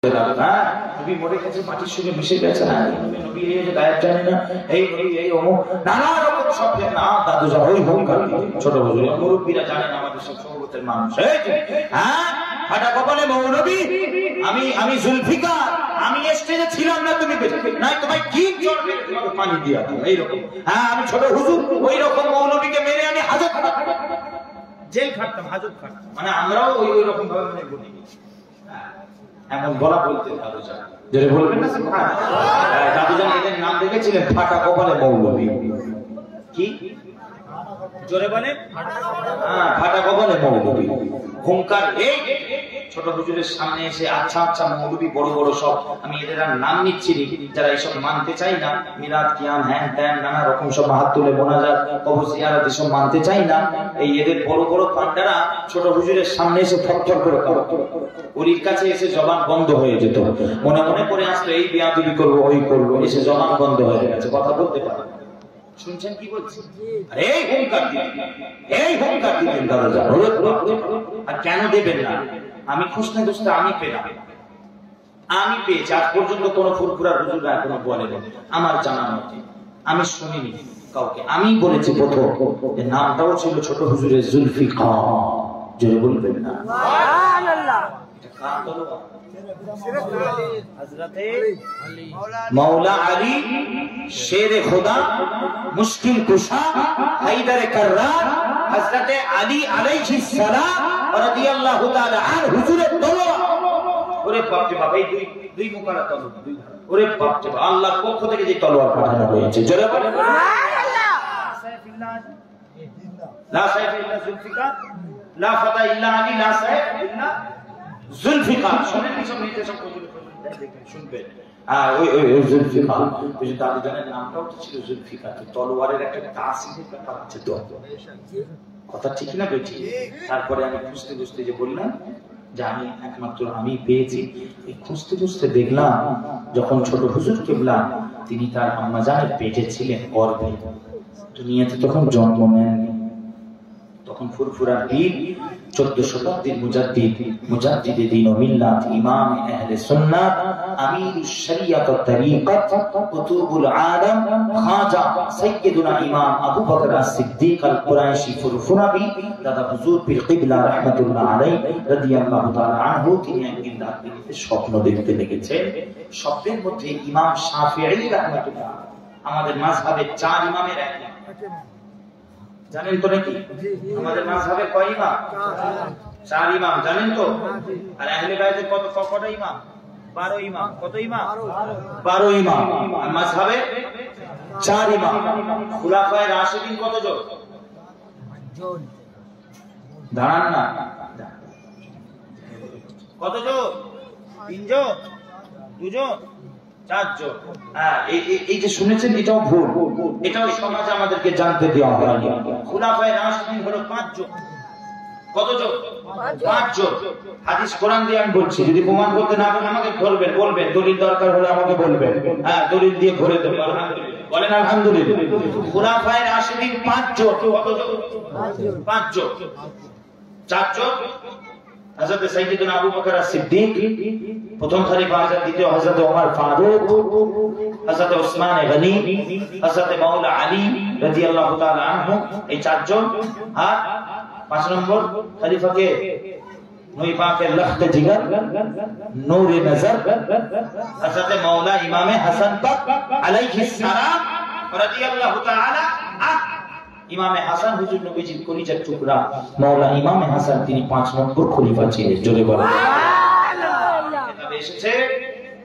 নবী মরে গেছে, মাটির সঙ্গে মিশে গেছে, নবী এই যে গায়েব জানে না, এই নবী এই অমুক নানা রকম সব না দাদু যা ওই ভূমিকার ছোট হুজুর মুরব্বীরা জানেন আমাদের সব সহবতের মানুষ। হ্যাঁ ফাটা কপালে মৌলবী, আমি জুলফিকার, আমি স্টেজে ছিলাম না, তুমি নাই তোমায় কি চলবে তোমাকে পানি দিয়া দাও এইরকম। হ্যাঁ আমি ছোট হুজুর, ওই রকম মৌলবীকে মেরে আমি হাজত জেল খাটতাম, হাজত খাটতাম, মানে আমরাও ওই রকম ভাবে বলি এমন বলা বলতেন দাদুজান, যেটা বলবেন না দাদুজান এদের নাম দেখেছিলেন ফাটা কপালে মৌলবী। কি জোরে বলে? হ্যাঁ ফাটা কপালে মৌলবী। হুঙ্কার এই ছোট হুজুরের সামনে এসে আচ্ছা আচ্ছা মৌলবী বড় বড় সব, আমি এদের আর নাম নিচ্ছি যারা এইসব মানতে চাই না, মিলাদ কিয়াম হ্যান ত্যান নানা রকম সব হাত তুলে মোনাজাত কবর জিয়ারত এসব মানতে চাই না, এই এদের বড় বড় পান্ডারা ছোট হুজুরের সামনে এসে থরথর করে ওলির কাছে এসে জবান বন্ধ হয়ে যেত, মনে মনে করে আসতো এই বিয়াদবি করবো ওই করবো, এসে জবান বন্ধ হয়ে গেছে, কথা বলতে পারে। শুনছেন কি বলছি? এই হুঙ্কার দিতেন দাদা। আর কেন দেবেন না? আমি খুঁজতে খুঁজতে আমি পেলাম, আমি পেয়েছি। আজ পর্যন্ত কোন ফুরফুরা হুজুর এখনো বলেন আমার জানা মতে, আমি শুনিনি কাউকে। আমি বলেছি প্রথম, নামটাও ছিল ছোট হুজুরের জুলফিকার। জোরে বলবেন না সুবহানাল্লাহ। এটা কার তলোয়ার? হযরতে মাওলা আলী শেরে খোদা, মুশকিল কুশা, হায়দারে কাররার, হযরতে আলী আলাইহিস সালাম রাদিয়াল্লাহু তাআলা আর হুজুরের তলোয়ার। ওরে বাপ রে বাপ, এই দুই মুখারা তলোয়ার, ওরে বাপ রে বাপ, আল্লাহর পক্ষ থেকে যে তলোয়ার পাঠানো হয়েছে। জোরে বলেন সুবহানাল্লাহ। লা সাইফ ইল্লা জুলফিকার, লা ফাতা ইল্লা আলী, লা সাইফ ইল্লা জুলফিকার। শুনেন কি সব নিতে সব দেখেন শুনবেন। ওই জুলফিকার, ওই যে দাদুজানের নামটাও তো ছিল জুলফিকার। তলোয়ারের একটা তাসিরের ব্যাপার আছে তো, কথা ঠিক না বেঠি? তারপরে আমি খুঁজতে খুঁজতে যে বললাম যে আমি একমাত্র আমি পেয়েছি, খুঁজতে খুঁজতে দেখলাম যখন ছোট হুজুর কিবলা তিনি তার আম্মা জানের পেটে ছিলেন, গর্ভে, দুনিয়াতে তখন জন্ম নেননি, তখন ফুরফুরা বীর 14 শতাব্দীর মুজাদ্দিদে দ্বীন ও মিল্লাত, ইমাম আহলে সুন্নাত, আমিরুশ শরিয়াত ওয়া তরিকাত, কুতুবুল আলম, খাজা সাইয়্যিদুনা ইমাম আবু বকর as-সিদ্দিক আল-কুরাইশি ফুরফুরাবি, দাদা হুজুর পীর কিবলা রাহমাতুল্লাহ আলাইহি রাদিয়াল্লাহু তাআলা আনহু, তিনি একদিন রাত্রিতে স্বপ্ন দেখতে লেগেছেন। স্বপ্নের মধ্যে ইমাম শাফিঈ রাহমাতুল্লাহ, আমাদের মাযহাবের 4 ইমামের এক, জানেন তো নাকি? আমাদের মাযহাবে কয় ইমাম? 4 ইমাম, জানেন তো? আর আহলে বাইতের কয়টা ইমাম? 12 ইমাম। কত ইমাম? 12 ইমাম। আর মাযহাবে 4 ইমাম। খুলাফায়ে রাশিদিন কতজন? দাঁড়ান না, কতজন? 3 জন, 2 জন, 4 জন। এই যে শুনেছেন এটাও ভুল, এটাও সমাজে আমাদেরকে জানতে দেওয়া হয়নি। খুলাফায়ে রাশিদিন হলো 5 জন। কতজন? 5 জন। হাদিস কোরআন দিয়ে আমি বলছি, যদি প্রমাণ করতে না পারেন আমাকে বলবেন, দলিল দরকার হলে আমাকে বলবেন, হ্যাঁ দলিল দিয়ে ভরে দেব। আলহামদুলিল্লাহ বলেন আলহামদুলিল্লাহ। খুলাফায়ে রাশিদিন 5 জন। কতজন? 5 জন। 4 জন হযরত সাইয়্যিদুনা আবু বকর as-সিদ্দিক, প্রথম খলিফা হযরত দ্বিতীয় হযরত ওমর ফারুক, হযরত ওসমান গনি, হযরত মাওলা আলী রাদিয়াল্লাহু তাআলা আনহু, এই 4 জন। আর 5 নম্বর খলিফাকে নূর পাকের লখত জিগর, নূর নজর, হযরত মাওলা ইমামে হাসান পাক আলাইহিস সালাম রাদিয়াল্লাহু তাআলা আনহু। ইমামে হাসান হুজুর নবীজির কলিজার টুকরা মাওলানা ইমামে হাসান, তিনি 5 নম্বর খলিফা ছিলেন। জোরে বলেন সুবহানাল্লাহ। কিতাবে এসেছে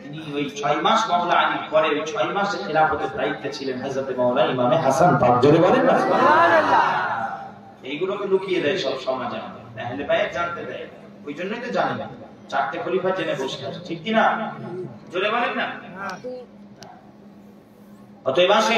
তিনি ওই 6 মাস মাওলানা আলীর পরে ওই 6 মাসের খেলাফতের দায়িত্বে ছিলেন হযরত মাওলানা ইমামে হাসান পাক। জোরে বলেন না সুবহানাল্লাহ। এইগুলোকে লুকিয়ে দেয় সব সমাজে, আহলে বাইত জানতে দেয়, ওই জন্যই তো জানে না। 4টে খলিফা জেনে বসে আছে, ঠিক কি না? জোরে বলেন না। অতএব আসে